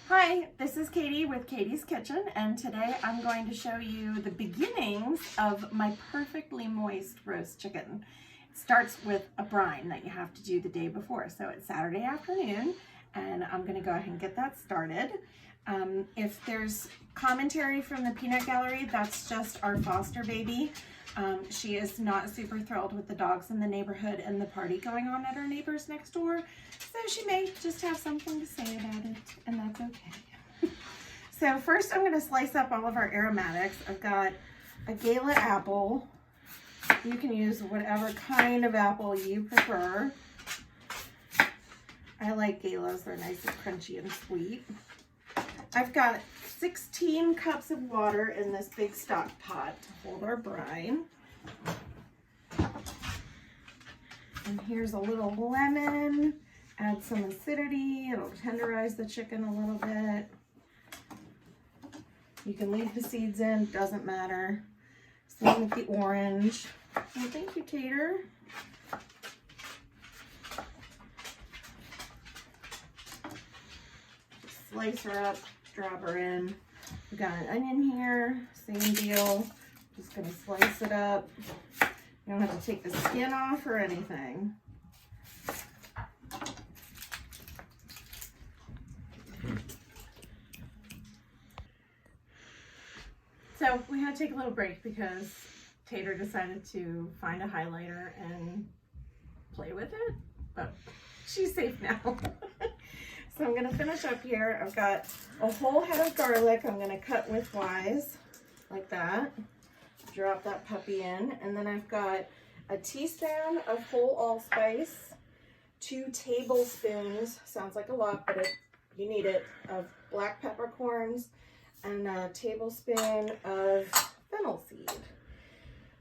Hi, this is Katie with Katie's Kitchen, and today I'm going to show you the beginnings of my perfectly moist roast chicken. It starts with a brine that you have to do the day before, so it's Saturday afternoon, and I'm going to go ahead and get that started. If there's commentary from the peanut gallery, that's just our foster baby. She is not super thrilled with the dogs in the neighborhood and the party going on at her neighbors next door, so she may just have something to say about it, and that's okay. So first I'm going to slice up all of our aromatics. I've got a Gala apple. You can use whatever kind of apple you prefer. I like Galas, they're nice and crunchy and sweet. I've got 16 cups of water in this big stock pot to hold our brine. And here's a little lemon. Add some acidity. It'll tenderize the chicken a little bit. You can leave the seeds in, doesn't matter. Same with the orange. Well, thank you, Tater. Just slice her up. Drop her in. We got an onion here, same deal. Just gonna slice it up. You don't have to take the skin off or anything. So we had to take a little break because Tater decided to find a highlighter and play with it, but she's safe now. So I'm gonna finish up here. I've got a whole head of garlic. I'm gonna cut widthwise like that. Drop that puppy in. And then I've got a teaspoon of whole allspice, 2 tablespoons, sounds like a lot, but you need it, of black peppercorns, and a tablespoon of fennel seed.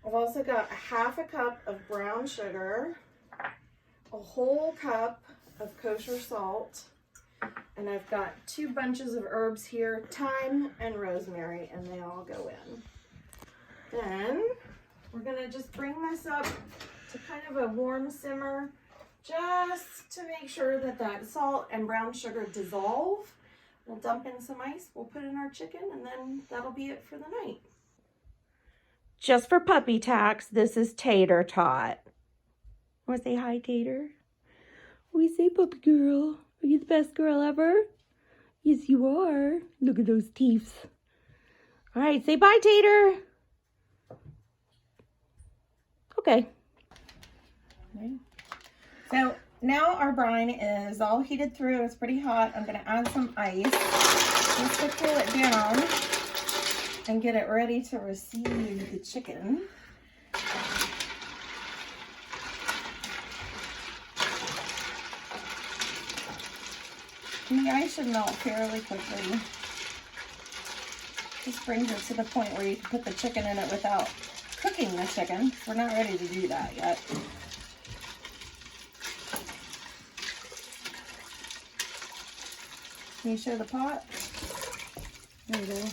I've also got a half a cup of brown sugar, a whole cup of kosher salt, and I've got 2 bunches of herbs here, thyme and rosemary, and they all go in. Then we're gonna just bring this up to kind of a warm simmer, just to make sure that that salt and brown sugar dissolve. We'll dump in some ice, we'll put in our chicken, and then that'll be it for the night. Just for puppy tax, this is Tater Tot. Want to say hi, Tater? We say, puppy girl. Are you the best girl ever? Yes, you are. Look at those teeth. All right, say bye, Tater. Okay. So now our brine is all heated through. It's pretty hot. I'm going to add some ice just to cool it down and get it ready to receive the chicken. And the ice should melt fairly quickly. This brings it to the point where you can put the chicken in it without cooking the chicken. We're not ready to do that yet. Can you show the pot? There you go.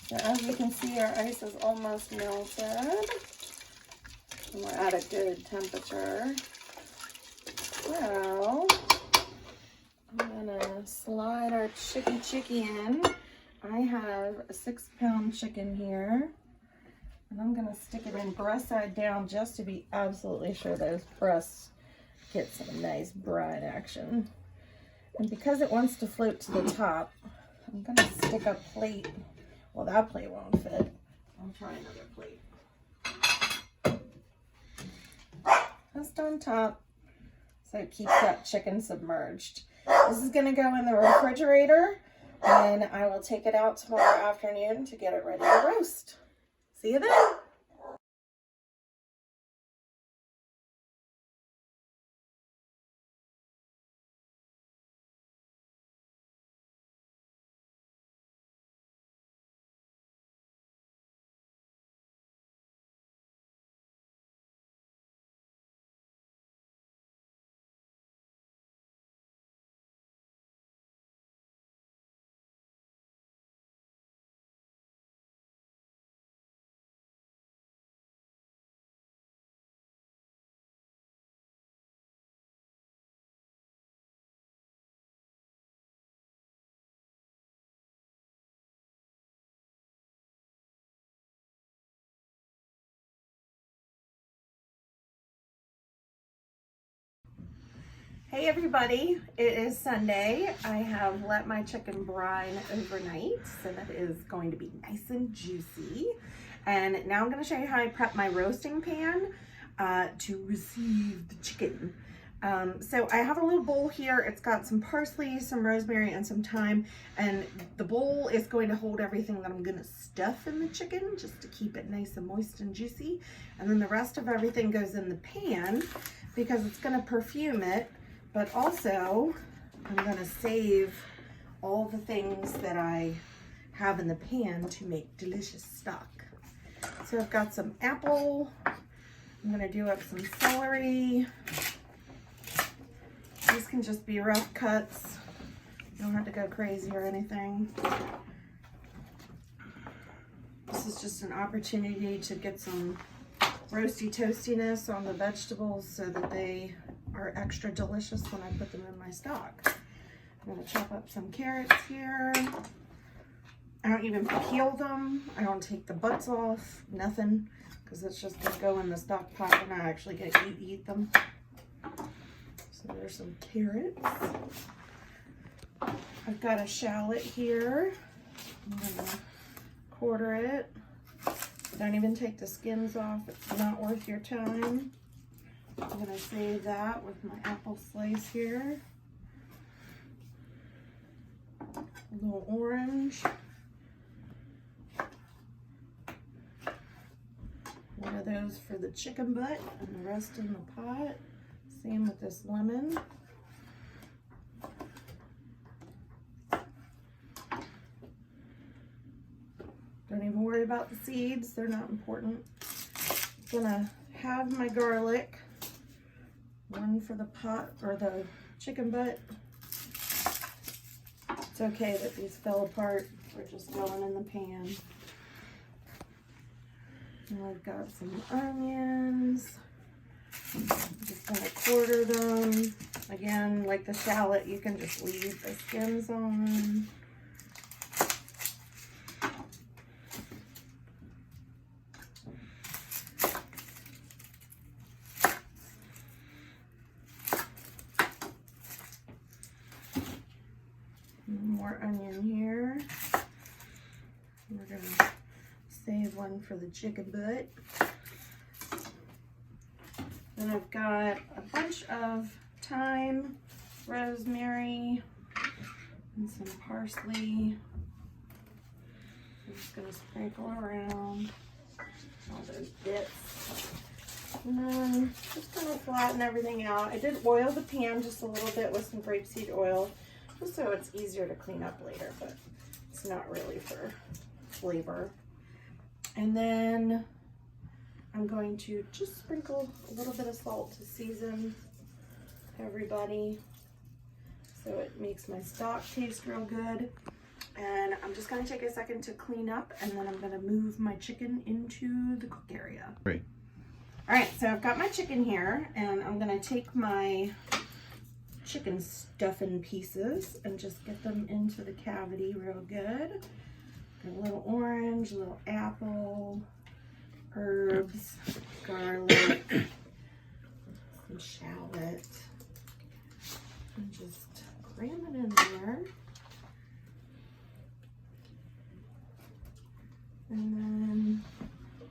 So as you can see, our ice is almost melted. And we're at a good temperature. So I'm gonna slide our chicky in. I have a 6-pound chicken here. And I'm gonna stick it in breast side down just to be absolutely sure those breasts get some nice brine action. And because it wants to float to the top, I'm gonna stick a plate. Well, that plate won't fit. I'll try another plate. Just on top, so it keeps that chicken submerged. This is gonna go in the refrigerator, and I will take it out tomorrow afternoon to get it ready to roast. See you then. Hey everybody, it is Sunday. I have let my chicken brine overnight, so that is going to be nice and juicy. And now I'm going to show you how I prep my roasting pan to receive the chicken. So I have a little bowl here. It's got some parsley, some rosemary, and some thyme. And the bowl is going to hold everything that I'm going to stuff in the chicken, just to keep it nice and moist and juicy. And then the rest of everything goes in the pan because it's going to perfume it. But also, I'm going to save all the things that I have in the pan to make delicious stock. So I've got some apple. I'm going to do up some celery. These can just be rough cuts. You don't have to go crazy or anything. This is just an opportunity to get some roasty toastiness on the vegetables so that they are extra delicious when I put them in my stock. I'm going to chop up some carrots here. I don't even peel them. I don't take the butts off, nothing, because it's just going to go in the stock pot when I actually get to eat them. So there's some carrots. I've got a shallot here. I'm going to quarter it. Don't even take the skins off. It's not worth your time. I'm going to save that with my apple slice here. A little orange. One of those for the chicken butt and the rest in the pot. Same with this lemon. Don't even worry about the seeds. They're not important. I'm going to have my garlic. One for the pot or the chicken butt. It's okay that these fell apart. We're just going in the pan. And I've got some onions. I'm just gonna quarter them. Again, like the shallot, you can just leave the skins on. More onion here. We're gonna save one for the chicken butt. Then I've got a bunch of thyme, rosemary, and some parsley. I'm just gonna sprinkle around all those bits. And then just gonna flatten everything out. I did oil the pan just a little bit with some grapeseed oil, just so it's easier to clean up later, but it's not really for flavor. And then I'm going to just sprinkle a little bit of salt to season everybody so it makes my stock taste real good. And I'm just going to take a second to clean up, and then I'm going to move my chicken into the cook area. Great. All right, so I've got my chicken here, and I'm going to take my chicken stuffing pieces and just get them into the cavity real good. Got a little orange, a little apple, herbs, garlic, some shallot, and just cram it in there. And then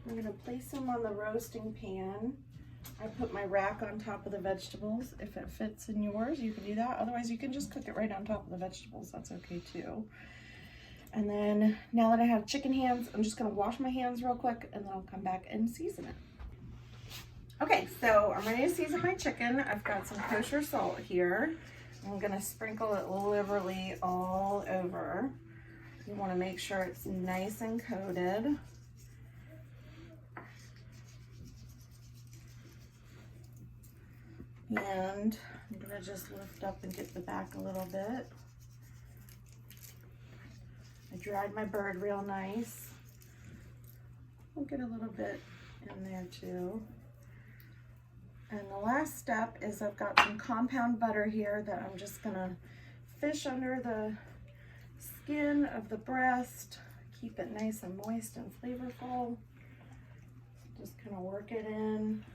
I'm going to place them on the roasting pan. I put my rack on top of the vegetables. If it fits in yours, you can do that. Otherwise, you can just cook it right on top of the vegetables. That's okay too. And then now that I have chicken hands, I'm just going to wash my hands real quick, and then I'll come back and season it. Okay, so I'm ready to season my chicken. I've got some kosher salt here. I'm going to sprinkle it liberally all over. You want to make sure it's nice and coated. And I'm going to just lift up and get the back a little bit. I dried my bird real nice. I'll get a little bit in there too. And the last step is I've got some compound butter here that I'm just going to fish under the skin of the breast. Keep it nice and moist and flavorful. Just kind of work it in.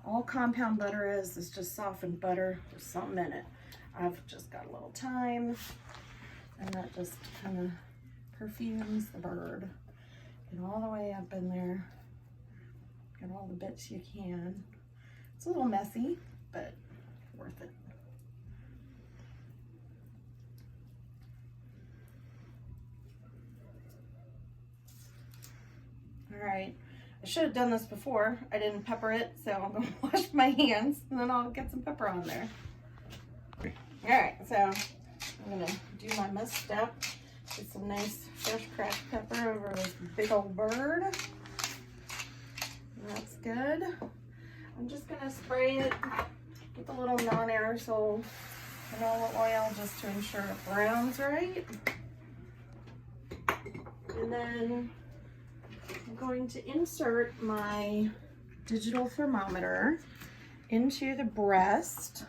all compound butter is just softened butter with something in it. I've just got a little thyme, and that just kind of perfumes the bird. Get all the way up in there. Get all the bits you can. It's a little messy, but worth it. All right, I should have done this before. I didn't pepper it, so I'm gonna wash my hands and then I'll get some pepper on there. All right, so I'm gonna do my must step. Get some nice fresh cracked pepper over this big old bird. That's good. I'm just gonna spray it with a little non-aerosol canola oil just to ensure it browns right. And then I'm going to insert my digital thermometer into the breast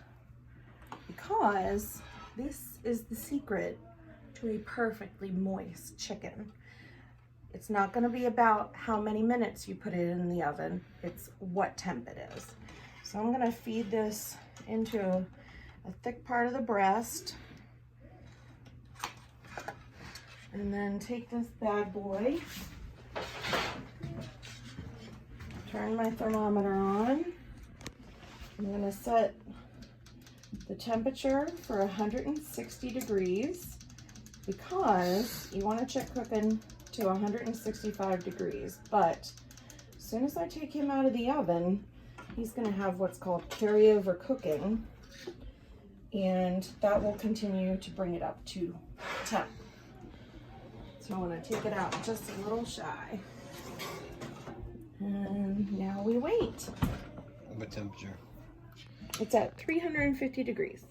because this is the secret to a perfectly moist chicken. It's not going to be about how many minutes you put it in the oven, it's what temp it is. So I'm going to feed this into a thick part of the breast and then take this bad boy, turn my thermometer on. I'm going to set the temperature for 160 degrees because you want a chick cooking to 165 degrees, but as soon as I take him out of the oven, he's going to have what's called carryover cooking, and that will continue to bring it up to temp. So I want to take it out just a little shy. And now we wait. What temperature? It's at 350 degrees.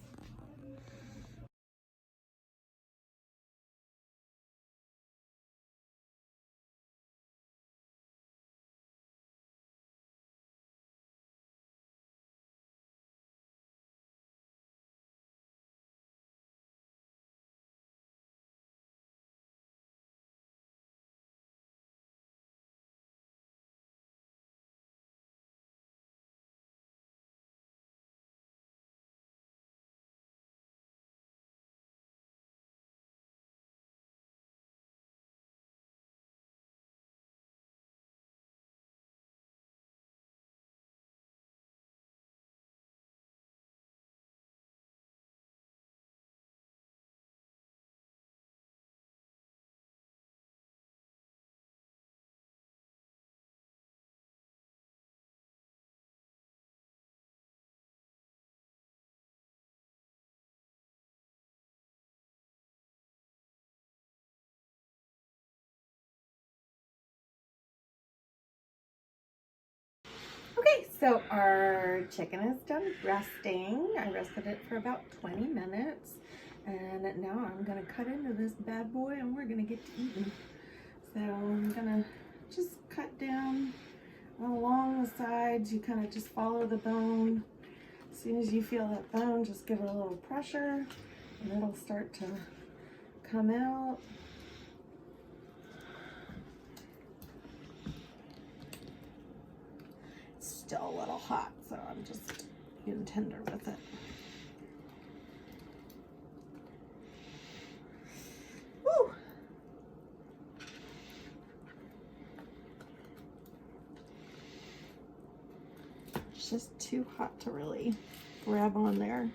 Okay, so our chicken is done resting. I rested it for about 20 minutes. And now I'm gonna cut into this bad boy and we're gonna get to eating. So I'm gonna just cut down along the sides. You kind of just follow the bone. As soon as you feel that bone, just give it a little pressure and it'll start to come out. Still a little hot, so I'm just getting tender with it. Woo! It's just too hot to really grab on there,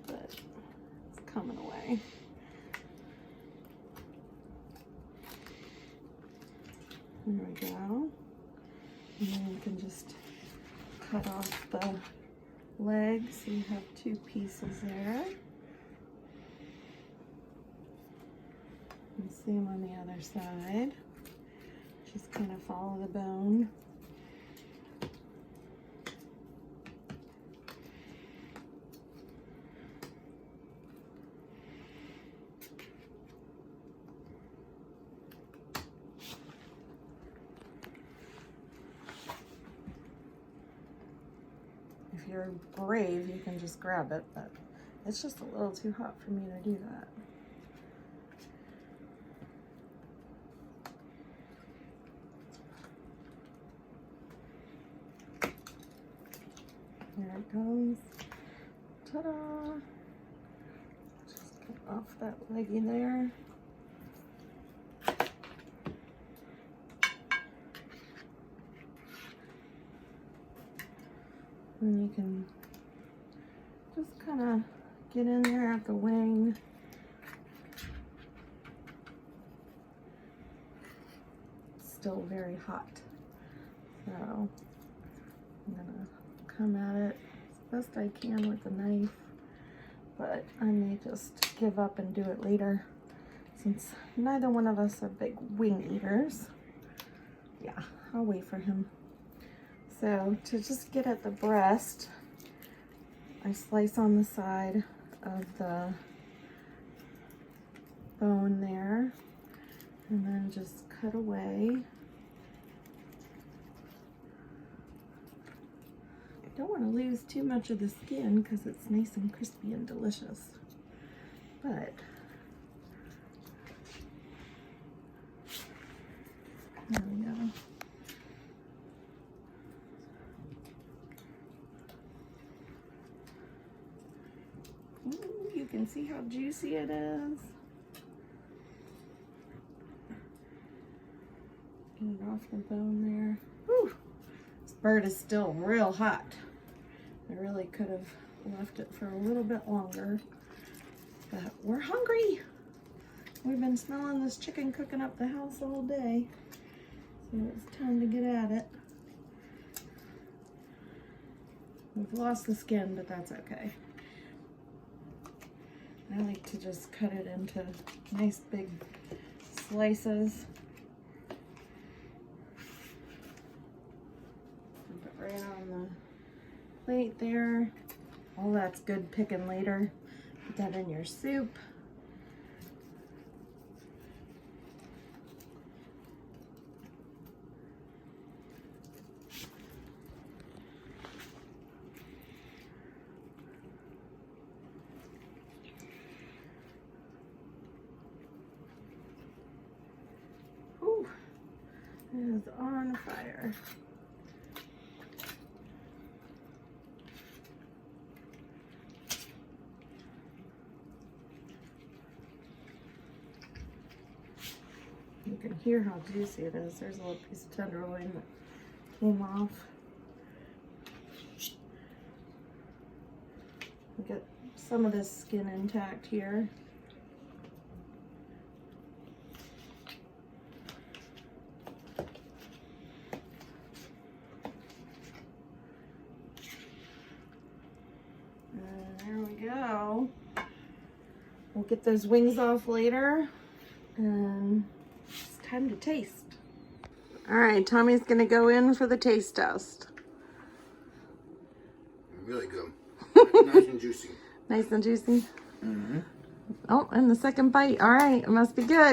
but it's coming away. There we go. And then you can just cut off the legs. So you have two pieces there. And same on the other side. Just kind of follow the bone. If you're brave, you can just grab it, but it's just a little too hot for me to do that. There it goes. Ta-da! Just get off that leggy there. And you can just kind of get in there at the wing. It's still very hot. So I'm gonna come at it as best I can with the knife, but I may just give up and do it later since neither one of us are big wing eaters. Yeah, I'll wait for him. So to just get at the breast, I slice on the side of the bone there and then just cut away. I don't want to lose too much of the skin because it's nice and crispy and delicious. But there we go. Ooh, you can see how juicy it is. Get it off the bone there. Whew. This bird is still real hot. I really could have left it for a little bit longer, but we're hungry. We've been smelling this chicken cooking up the house all day, so it's time to get at it. We've lost the skin, but that's okay. I like to just cut it into nice big slices. Put it right on the plate there. All that's good picking later. Put that in your soup. Ooh, it is on fire. You can hear how juicy it is. There's a little piece of tenderloin that came off. We get some of this skin intact here. And there we go. We'll get those wings off later, and it's time to taste. All right, Tommy's gonna go in for the taste test. Really good. Nice and juicy. Nice and juicy. Mm-hmm. Oh, and the second bite. All right, it must be good.